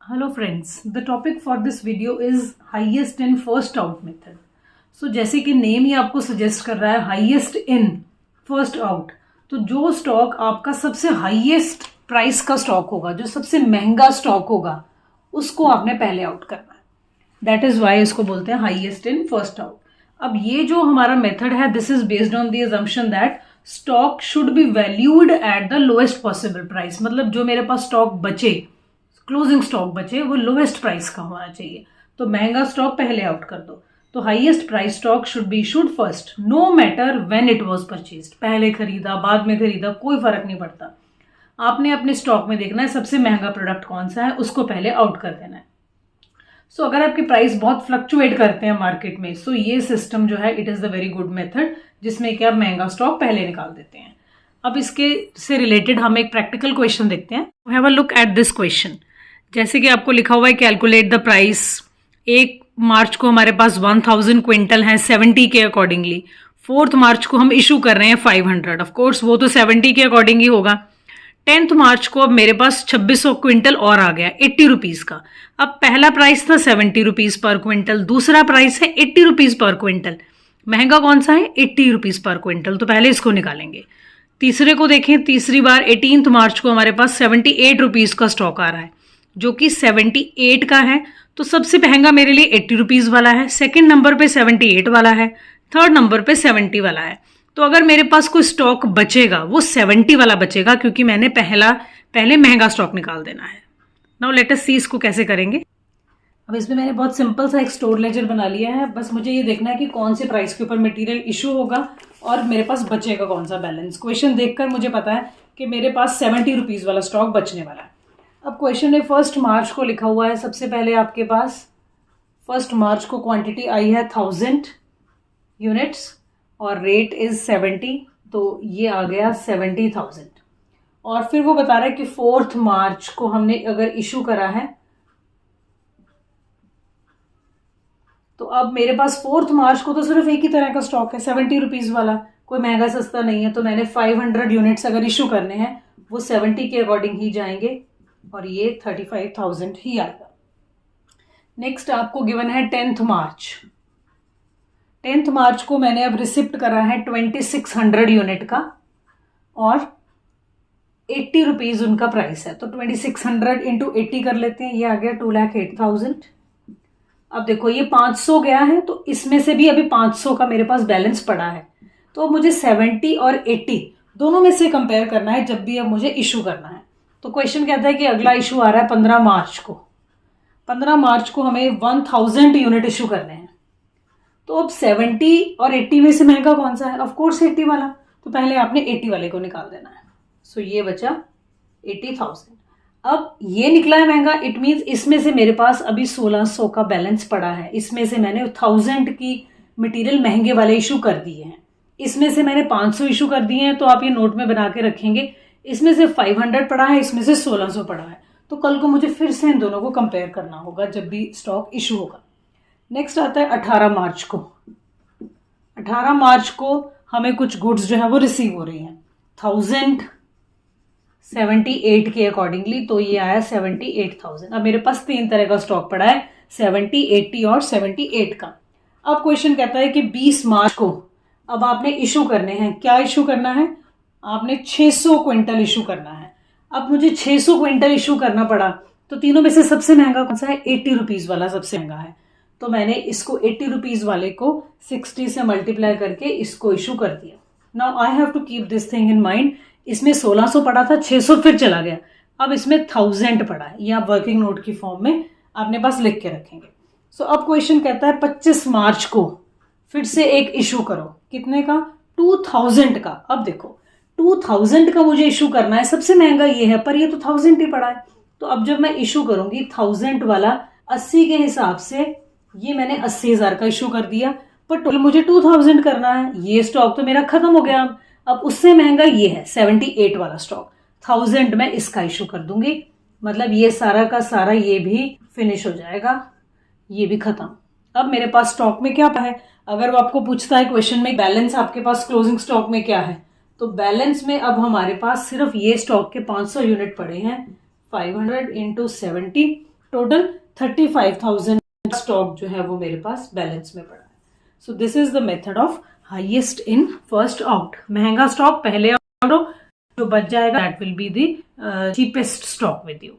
Hello friends, the topic for this video is highest in first out method. So जैसे कि name ही आपको suggest कर रहा है हाईएस्ट इन फर्स्ट आउट, तो जो स्टॉक आपका सबसे हाईएस्ट प्राइस का स्टॉक होगा, जो सबसे महंगा स्टॉक होगा, उसको आपने पहले आउट करना है. दैट इज वाई इसको बोलते हैं हाईएस्ट इन फर्स्ट आउट. अब ये जो हमारा मेथड है, this is based on the assumption that stock should be valued at the lowest possible price. मतलब जो मेरे पास स्टॉक बचे, क्लोजिंग स्टॉक बचे, वो लोएस्ट प्राइस का होना चाहिए. तो महंगा स्टॉक पहले आउट कर दो. तो highest price stock should be issued first, no matter when it was purchased. पहले खरीदा बाद में खरीदा कोई फर्क नहीं पड़ता. आपने अपने स्टॉक में देखना है सबसे महंगा प्रोडक्ट कौन सा है, उसको पहले आउट कर देना है. सो अगर आपके प्राइस बहुत फ्लक्चुएट करते हैं मार्केट में, सो ये सिस्टम जो है it is the very good method, जिसमें कि आप महंगा स्टॉक पहले निकाल देते हैं. अब इसके से रिलेटेड हम एक प्रैक्टिकल क्वेश्चन देखते हैं. Have a look at this question. जैसे कि आपको लिखा हुआ है कैलकुलेट द प्राइस. 1 मार्च को हमारे पास 1000 क्विंटल हैं 70 के अकॉर्डिंगली. 4 मार्च को हम इशू कर रहे हैं 500. ऑफ कोर्स वो तो 70 के अकॉर्डिंग ही होगा. 10 मार्च को अब मेरे पास 2600 क्विंटल और आ गया 80 रुपीज का. अब पहला प्राइस था 70 रुपीज पर क्विंटल, दूसरा प्राइस है 80 रुपीज पर क्विंटल. महंगा कौन सा है? 80 रुपीज पर क्विंटल. तो पहले इसको निकालेंगे. तीसरे को देखें, तीसरी बार 18 मार्च को हमारे पास 78 रुपीज का स्टॉक आ रहा है, जो कि 78 का है. तो सबसे महंगा मेरे लिए 80 रुपीज वाला है, सेकंड नंबर पे 78 वाला है, थर्ड नंबर पे 70 वाला है. तो अगर मेरे पास कोई स्टॉक बचेगा वो 70 वाला बचेगा, क्योंकि मैंने पहले महंगा स्टॉक निकाल देना है. नाउ लेट अस सी इसको कैसे करेंगे. अब इसमें मैंने बहुत सिंपल सा एक स्टोर लेजर बना लिया है. बस मुझे ये देखना है कि कौन से प्राइस के ऊपर मटेरियल इशू होगा और मेरे पास बचेगा कौन सा बैलेंस. क्वेश्चन देखकर मुझे पता है कि मेरे पास 70 रुपीज वाला स्टॉक बचने वाला है. अब क्वेश्चन में 1 मार्च को लिखा हुआ है. सबसे पहले आपके पास 1 मार्च को क्वांटिटी आई है 1000 यूनिट्स और रेट इज 70, तो ये आ गया 70,000. और फिर वो बता रहा है कि 4 मार्च को हमने अगर इशू करा है, तो अब मेरे पास 4 मार्च को तो सिर्फ एक ही तरह का स्टॉक है 70 रुपीज वाला, कोई महंगा सस्ता नहीं है. तो मैंने 500 यूनिट्स अगर इशू करने हैं वो 70 के अकॉर्डिंग ही जाएंगे और ये 35,000 ही आएगा. नेक्स्ट आपको गिवन है 10 मार्च. 10 मार्च को मैंने अब रिसिप्ट करा है 2600 यूनिट का और 80 रुपीज उनका प्राइस है. तो 2600 इंटू 80 कर लेते हैं, ये आ गया 2,08,000. अब देखो ये 500 गया है, तो इसमें से भी अभी 500 का मेरे पास बैलेंस पड़ा है. तो मुझे 70 और 80 दोनों में से कंपेयर करना है जब भी अब मुझे इशू करना है. तो क्वेश्चन कहता है कि अगला इशू आ रहा है 15 मार्च को. 15 मार्च को हमें 1000 यूनिट इशू करने हैं. तो अब 70 और 80 में से महंगा कौन सा है? ऑफ कोर्स 80 वाला. तो पहले आपने 80 वाले को निकाल देना है. सो ये बचा 80,000. अब ये निकला है महंगा, इट मीन्स इसमें से मेरे पास अभी 1600 का बैलेंस पड़ा है. इसमें से मैंने 1000 की मटेरियल महंगे वाले इशू कर दिए हैं, इसमें से मैंने 500 इशू कर दिए हैं. तो आप ये नोट में बना के रखेंगे, इसमें से 500 पड़ा है, इसमें से 1600 पड़ा है. तो कल को मुझे फिर से इन दोनों को कंपेयर करना होगा जब भी स्टॉक इशू होगा. नेक्स्ट आता है 18 मार्च को. 18 मार्च को हमें कुछ गुड्स जो है वो रिसीव हो रही हैं 1078 के अकॉर्डिंगली. तो ये आया 78,000. अब मेरे पास 3 तरह का स्टॉक पड़ा है, 70, 80 और 78 का. अब क्वेश्चन कहता है कि 20 मार्च को अब आपने इशू करने हैं. क्या इशू करना है? आपने 600 क्विंटल इशू करना है. अब मुझे 600 क्विंटल इशू करना पड़ा, तो तीनों में से सबसे महंगा कौन सा है? 80 रुपीज वाला सबसे महंगा है. तो मैंने इसको 80 रुपीज वाले को 60 से मल्टीप्लाई करके इसको इशू कर दिया. Now I have to keep this thing in mind. इसमें 1600 पड़ा था, 600 फिर चला गया, अब इसमें 1000 पड़ा है. ये आप वर्किंग नोट की फॉर्म में अपने पास लिख के रखेंगे. सो अब क्वेश्चन कहता है 25 मार्च को फिर से एक इशू करो. कितने का? 2000 का. अब देखो 2000 का मुझे इशू करना है, सबसे महंगा ये है, पर ये तो 1000 ही पड़ा है. तो अब जब मैं इशू करूंगी 1000 वाला 80 के हिसाब से, ये मैंने 80,000 का इशू कर दिया, पर टोटल मुझे 2000 करना है. ये स्टॉक तो मेरा खत्म हो गया. अब उससे महंगा ये है 78 वाला स्टॉक. 1000 में इसका इशू कर दूंगी, मतलब ये सारा का सारा ये भी फिनिश हो जाएगा, ये भी खत्म. अब मेरे पास स्टॉक में क्या है? अगर वो आपको पूछता है क्वेश्चन में बैलेंस आपके पास क्लोजिंग स्टॉक में क्या है, तो बैलेंस में अब हमारे पास सिर्फ ये स्टॉक के 500 यूनिट पड़े हैं. 500 इंटू 70 टोटल 35,000 स्टॉक जो है वो मेरे पास बैलेंस में पड़ा है। So this is the method of highest in first out. महंगा स्टॉक पहले आउट हो, जो बच जाएगा that will be the cheapest stock with you.